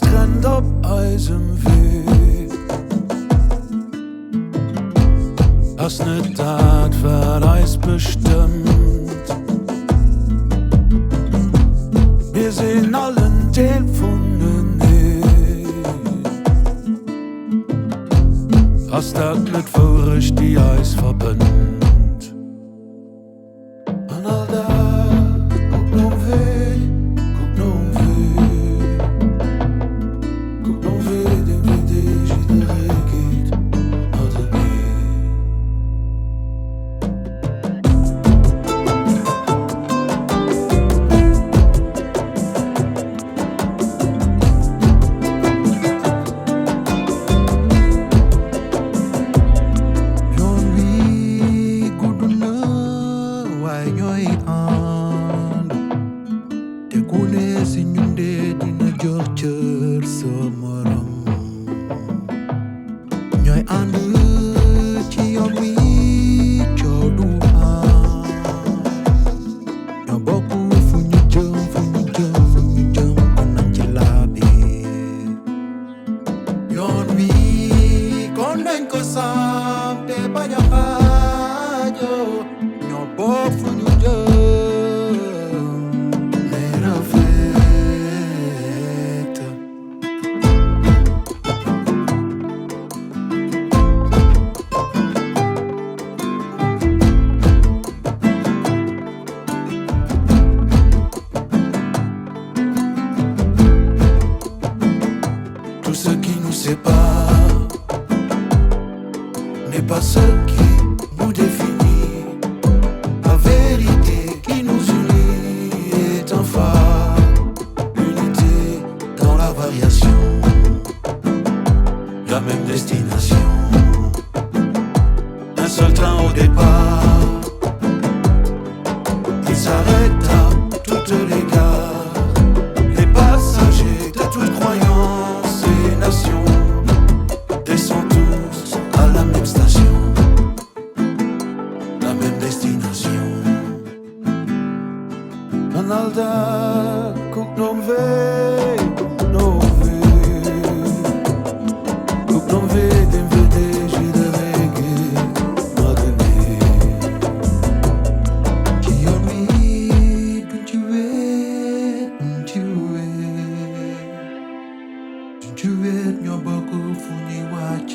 trennt op eisem Weg. As net dat verleis bestimmt. Wir sehen allen Teil von as dat net vorich die Eis verbindt. An all da, guck no weh, guck no weh. Guck no weh, den wie dich jeder geht, oder ñooy ànd te ku ne si ñun de dina jox cër sa morom ñooy ànd ci yoon wi coow du am ñoo bokk fu ñu jëm kon nañ ci laabi yoon wi kon nañ ko sam te bañ a xaajoo ñoo bokk fu ñu jëm lay rafet tout ce qui nous sépare n'est pas ce qui nous définit. La vérité qui nous unit est un phare, l'unité dans la variation, la même destination, un seul train au départ. Il s'arrête à toutes les gares, les passagers de toute croyance et nation descendent tous à la même station, la même destination. An all da, guck no weh, guck no weh. Guck no weh, den wie dich jeder geht, oder nicht. ci yoon wi duñ ci weet ñoo bokk fu ñuy wàcc